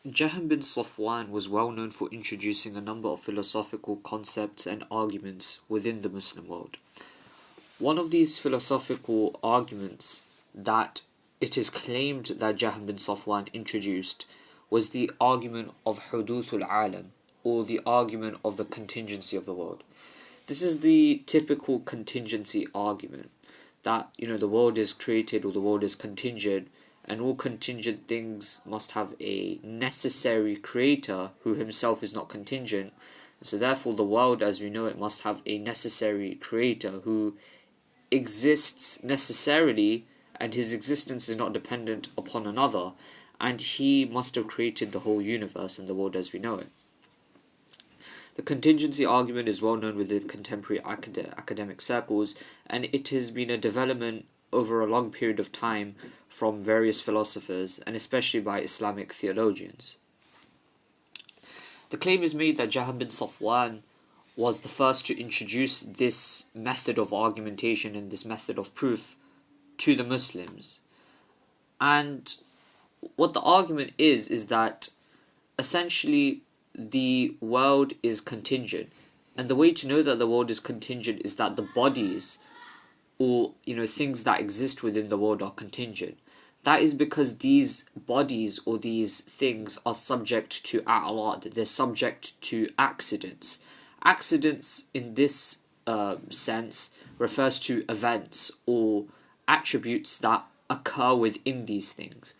Jahm bin Safwan was well known for introducing a number of philosophical concepts and arguments within the Muslim world. One of these philosophical arguments that it is claimed that Jahm bin Safwan introduced was the argument of Huduthul Alam, or the argument of the contingency of the world. This is the typical contingency argument that the world is created or the world is contingent, and all contingent things must have a necessary creator who himself is not contingent. So therefore the world as we know it must have a necessary creator who exists necessarily, and his existence is not dependent upon another, and he must have created the whole universe and the world as we know it. The contingency argument is well known within contemporary academic circles, and it has been a development over a long period of time from various philosophers, and especially by Islamic theologians. The claim is made that Jahm bin Safwan was the first to introduce this method of argumentation and this method of proof to the Muslims. And what the argument is that essentially the world is contingent. And the way to know that the world is contingent is that the bodies or things that exist within the world are contingent. That is because these bodies or these things are subject to a'rad, they're subject to accidents. Accidents in this sense refers to events or attributes that occur within these things.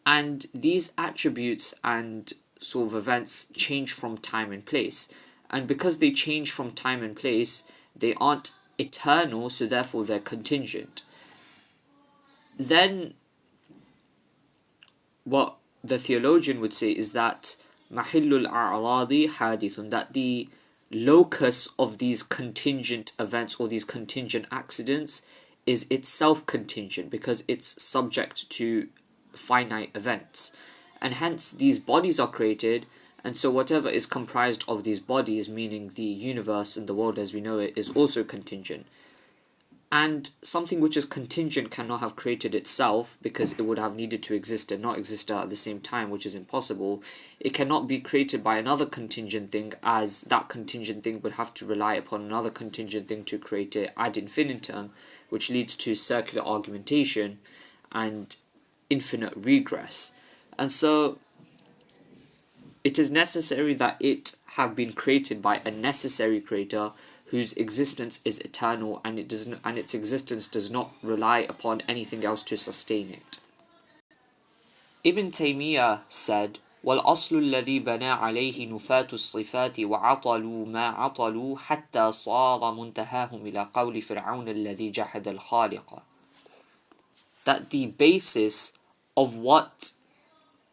And these attributes and sort of events change from time and place. And because they change from time and place, they aren't eternal, so therefore they're contingent. Then what the theologian would say is that mahillul a'radi hadithun, that the locus of these contingent events or these contingent accidents is itself contingent because it's subject to finite events, and hence these bodies are created, and so whatever is comprised of these bodies, meaning the universe and the world as we know it, is also contingent. And something which is contingent cannot have created itself because it would have needed to exist and not exist at the same time, which is impossible. It cannot be created by another contingent thing, as that contingent thing would have to rely upon another contingent thing to create it ad infinitum, which leads to circular argumentation and infinite regress. And so it is necessary that it have been created by a necessary creator whose existence is eternal, and its existence does not rely upon anything else to sustain it. Ibn Taymiyyah said, وَالْأَصْلُ الَّذِي بَنَى عَلَيْهِ نُفَاةُ الصِّفَاتِ وَعَطَلُوا مَا عَطَلُوا حَتَّى صَارَ مُنْتَهَاهُمْ إِلَى قَوْلِ فِرْعَوْنَ الَّذِي جَحَدَ الْخَالِقَ. That the basis of what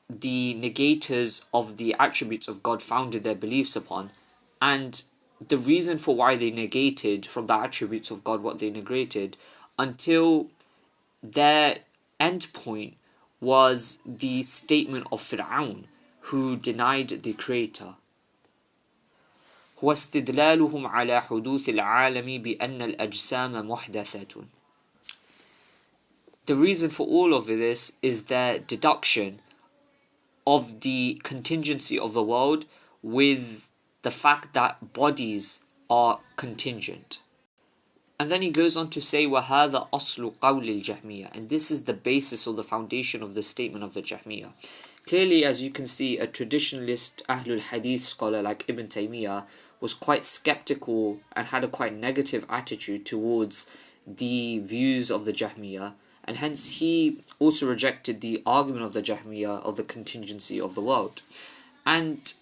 the negators of the attributes of God founded their beliefs upon, and the reason for why they negated from the attributes of God what they negated, until their end point was the statement of Fir'aun, who denied the Creator. واستدلالهم على حدوث العالم بأن الأجسام محدثة. The reason for all of this is their deduction of the contingency of the world with the fact that bodies are contingent. And then he goes on to say, وَهَذَا أَصْلُ قَوْلِ الْجَهْمِيَّةِ, and this is the basis or the foundation of the statement of the Jahmiyyah. Clearly, as you can see, a traditionalist Ahlul Hadith scholar like Ibn Taymiyyah was quite skeptical and had a quite negative attitude towards the views of the Jahmiyyah, and hence he also rejected the argument of the Jahmiyyah of the contingency of the world. And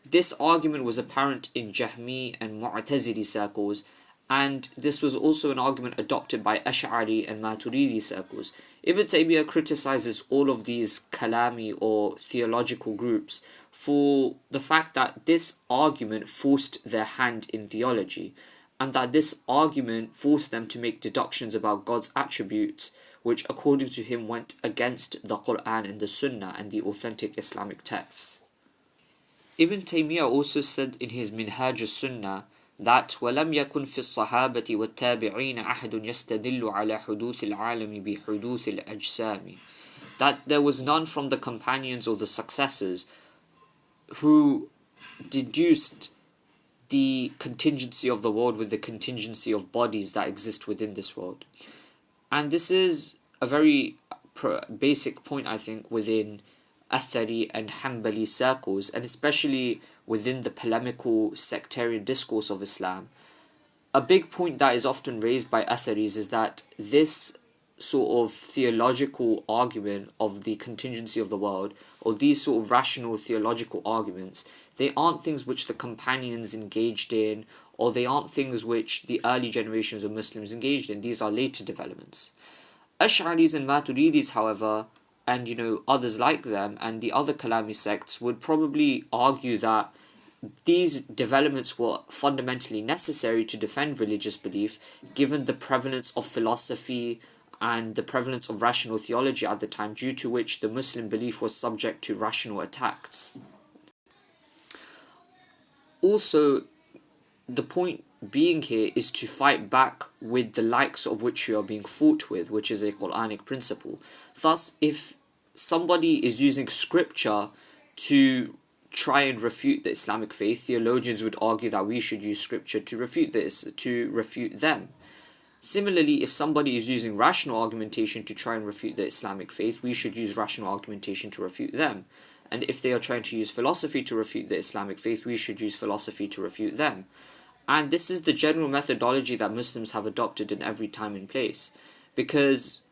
this argument was apparent in Jahmi and Mu'tazili circles, and this was also an argument adopted by Ash'ari and Maturidi circles. Ibn Taymiyyah criticizes all of these Kalami or theological groups for the fact that this argument forced their hand in theology, and that this argument forced them to make deductions about God's attributes, which according to him went against the Quran and the Sunnah and the authentic Islamic texts. Ibn Taymiyyah also said in his Minhaj al-Sunnah that وَلَمْ يَكُنْ فِي الصَّحَابَةِ وَالتَّابِعِينَ أَحَدٌ يَسْتَدِلُّ عَلَى حُدُوثِ الْعَالَمِ بِحُدُوثِ الْأَجْسَامِ. that there was none from the companions or the successors who deduced the contingency of the world with the contingency of bodies that exist within this world. And this is a very basic point, I think, within Athari and Hanbali circles, and especially within the polemical sectarian discourse of Islam. A big point that is often raised by Atharis is that this sort of theological argument of the contingency of the world, or these sort of rational theological arguments, they aren't things which the companions engaged in, or they aren't things which the early generations of Muslims engaged in. These are later developments. Ash'aris and Maturidis, however, and others like them, and the other Kalami sects would probably argue that these developments were fundamentally necessary to defend religious belief, given the prevalence of philosophy and the prevalence of rational theology at the time, due to which the Muslim belief was subject to rational attacks. Also, the point being here is to fight back with the likes of which you are being fought with, which is a Quranic principle. Thus, if somebody is using scripture to try and refute the Islamic faith, theologians would argue that we should use scripture to refute them. Similarly, if somebody is using rational argumentation to try and refute the Islamic faith, we should use rational argumentation to refute them. And if they are trying to use philosophy to refute the Islamic faith, we should use philosophy to refute them. And this is the general methodology that Muslims have adopted in every time and place. Because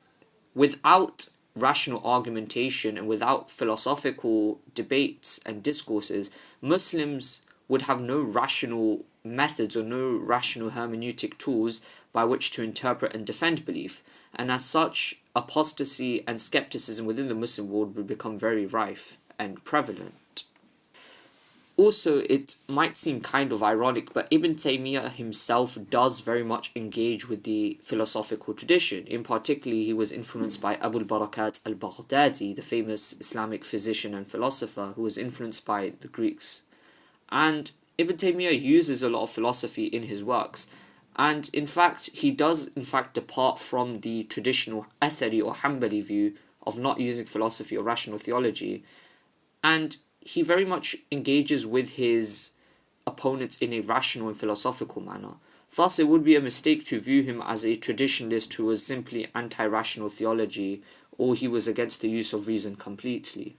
without rational argumentation and without philosophical debates and discourses, Muslims would have no rational methods or no rational hermeneutic tools by which to interpret and defend belief. And as such, apostasy and skepticism within the Muslim world would become very rife and prevalent. Also, it might seem kind of ironic, but Ibn Taymiyyah himself does very much engage with the philosophical tradition. In particular, he was influenced by Abu al-Barakat al-Baghdadi, the famous Islamic physician and philosopher who was influenced by the Greeks. And Ibn Taymiyyah uses a lot of philosophy in his works. And in fact, he does depart from the traditional Athari or Hanbali view of not using philosophy or rational theology. And he very much engages with his opponents in a rational and philosophical manner. Thus, it would be a mistake to view him as a traditionalist who was simply anti-rational theology, or he was against the use of reason completely.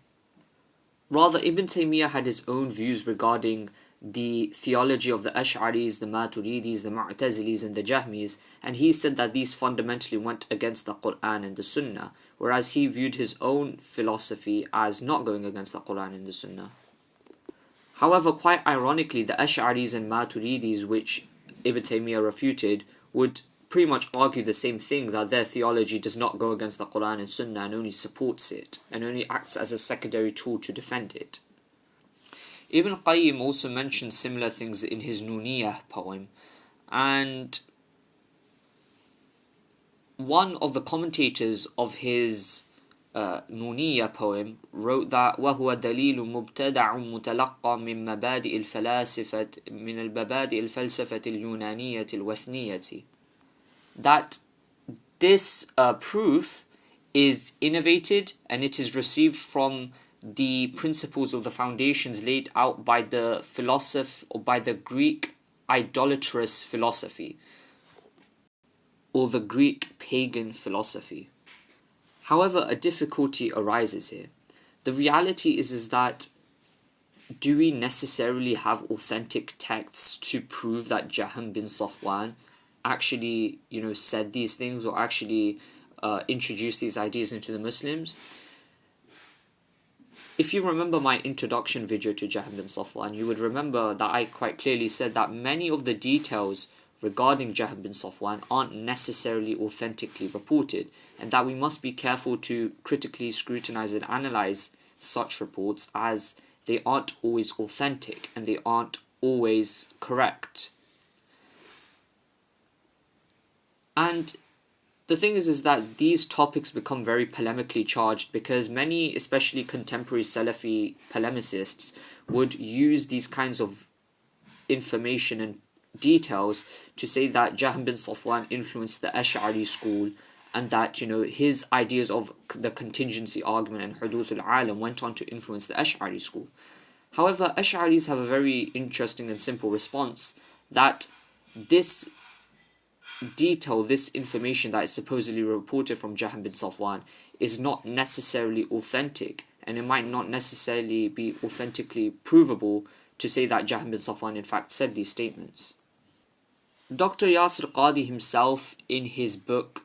Rather, Ibn Taymiyyah had his own views regarding the theology of the Ash'aris, the Maturidis, the Mu'tazilis, and the Jahmis, and he said that these fundamentally went against the Quran and the Sunnah, whereas he viewed his own philosophy as not going against the Quran and the Sunnah. However, quite ironically, the Ash'aris and Maturidis, which Ibn Taymiyyah refuted, would pretty much argue the same thing, that their theology does not go against the Quran and Sunnah and only supports it, and only acts as a secondary tool to defend it. Ibn Qayyim also mentions similar things in his Nuniyah poem, and one of the commentators of his Nuniyah poem wrote that وَهُوَ دَلِيلٌ مُبْتَدَعٌ مُتَلَقَّى مِنْ مَبَادِئِ الْفَلْسَفَةِ الْيُونَانِيَّةِ الْوَثْنِيَّةِ, that this proof is innovated and it is received from the principles of the foundations laid out by the philosopher or by the Greek idolatrous philosophy or the Greek pagan philosophy. However, a difficulty arises here. The reality is that do we necessarily have authentic texts to prove that Jahm bin Safwan actually, said these things or actually introduced these ideas into the Muslims? If you remember my introduction video to Jahm bin Safwan, you would remember that I quite clearly said that many of the details regarding Jahm bin Safwan aren't necessarily authentically reported, and that we must be careful to critically scrutinize and analyze such reports, as they aren't always authentic and they aren't always correct. And the thing is that these topics become very polemically charged because many, especially contemporary Salafi polemicists, would use these kinds of information and details to say that Jahm bin Safwan influenced the Ash'ari school and that, his ideas of the contingency argument and Huduth al-Alam went on to influence the Ash'ari school. However, Ash'aris have a very interesting and simple response, that this detail, this information that is supposedly reported from Jahm bin Safwan is not necessarily authentic, and it might not necessarily be authentically provable to say that Jahm bin Safwan in fact said these statements. Dr. Yasir Qadi himself, in his book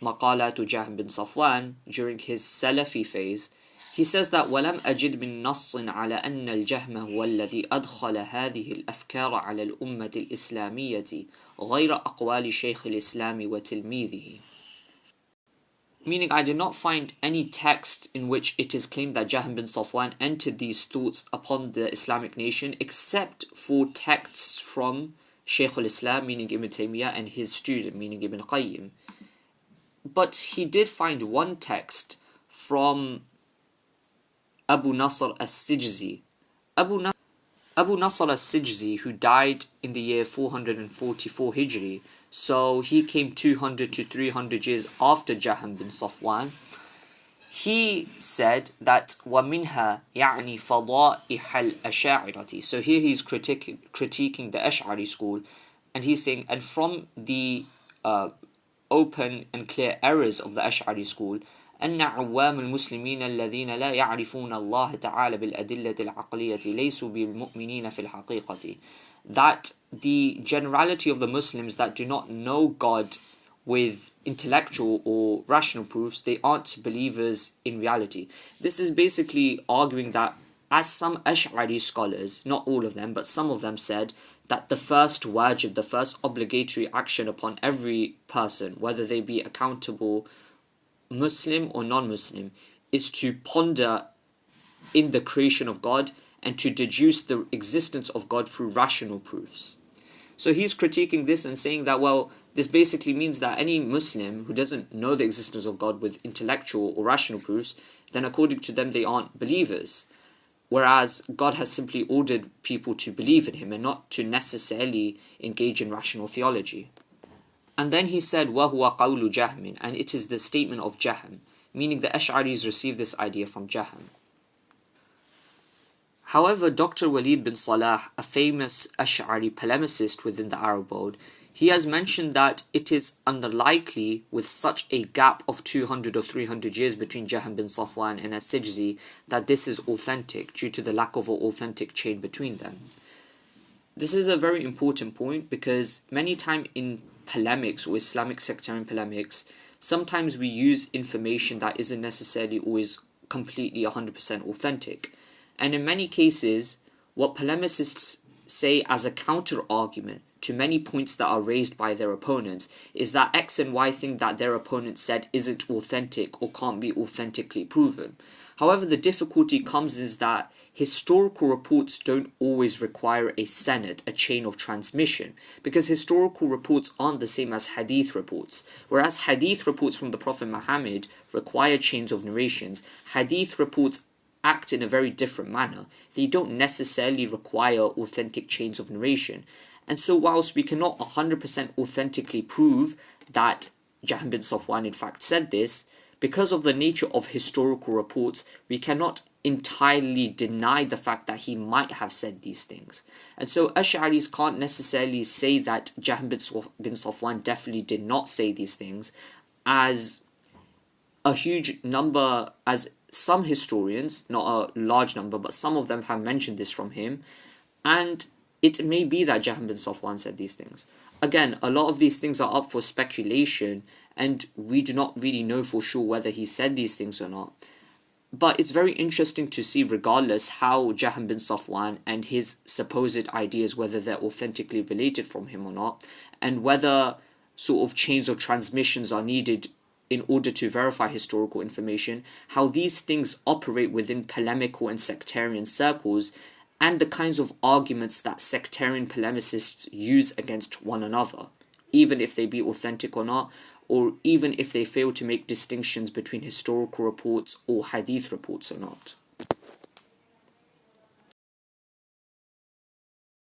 Maqalatu Jahm bin Safwan, during his Salafi phase, he says that وَلَمْ أَجِدْ مِن نَصٍّ عَلَى أَنَّ الْجَهْمَ هُوَ الَّذِي أَدْخَلَ هَذِهِ الْأَفْكَارَ عَلَى الْأُمَّةِ الْإِسْلَامِيَّةِ غَيْرَ أَقْوَالِ شَيْخِ الْإِسْلَامِ وَتِلْمِيذِهِ. Meaning, I did not find any text in which it is claimed that Jahm bin Safwan entered these thoughts upon the Islamic nation, except for texts from Shaykh al-Islam, meaning Ibn Taymiyyah, and his student, meaning Ibn Qayyim. But he did find one text from Abu Nasr as-Sijzi. Abu Nasr as-Sijzi, who died in the year 444 Hijri, so he came 200 to 300 years after Jahm bin Safwan. He said that وَمِنْهَا يعني فَضَائِحَ الْأَشَاعِرَةِ. So here he's critiquing the Ash'ari school, and he's saying, and from the open and clear errors of the Ash'ari school, أن عوام المسلمين الذين لا يعرفون الله تعالى بالأدلة العقلية ليسوا بالمؤمنين في الحقيقة. That the generality of the Muslims that do not know God with intellectual or rational proofs, they aren't believers in reality. This is basically arguing that, as some Ash'ari scholars, not all of them, but some of them said, that the first wajib, the first obligatory action upon every person, whether they be accountable Muslim or non-Muslim, is to ponder in the creation of God and to deduce the existence of God through rational proofs. So he's critiquing this and saying that, well, this basically means that any Muslim who doesn't know the existence of God with intellectual or rational proofs, then according to them they aren't believers. Whereas God has simply ordered people to believe in him and not to necessarily engage in rational theology. And then he said, وَهُوَ قَوْلُ جَهْمٍ, and it is the statement of Jahm, meaning the Ash'aris received this idea from Jahm. However, Dr. Walid bin Salah, a famous Ash'ari polemicist within the Arab world, he has mentioned that it is unlikely, with such a gap of 200 or 300 years between Jahm bin Safwan and as-Sijzi, that this is authentic due to the lack of an authentic chain between them. This is a very important point, because many times in polemics or Islamic sectarian polemics, sometimes we use information that isn't necessarily always completely 100% authentic. And in many cases, what polemicists say as a counter-argument to many points that are raised by their opponents is that X and Y thing that their opponent said isn't authentic or can't be authentically proven. However, the difficulty comes is that historical reports don't always require a sanad, a chain of transmission, because historical reports aren't the same as hadith reports. Whereas hadith reports from the Prophet Muhammad require chains of narrations, hadith reports act in a very different manner. They don't necessarily require authentic chains of narration. And so whilst we cannot 100% authentically prove that Jahm bin Safwan in fact said this, because of the nature of historical reports, we cannot entirely deny the fact that he might have said these things. And so Ash'aris can't necessarily say that Jahm bin Safwan definitely did not say these things, as a huge number, as some historians, not a large number, but some of them have mentioned this from him, and it may be that Jahm bin Safwan said these things. Again, a lot of these things are up for speculation, and we do not really know for sure whether he said these things or not. But it's very interesting to see, regardless, how Jahm bin Safwan and his supposed ideas, whether they're authentically related from him or not, and whether sort of chains of transmissions are needed in order to verify historical information, how these things operate within polemical and sectarian circles, and the kinds of arguments that sectarian polemicists use against one another, even if they be authentic or not, or even if they fail to make distinctions between historical reports or hadith reports or not.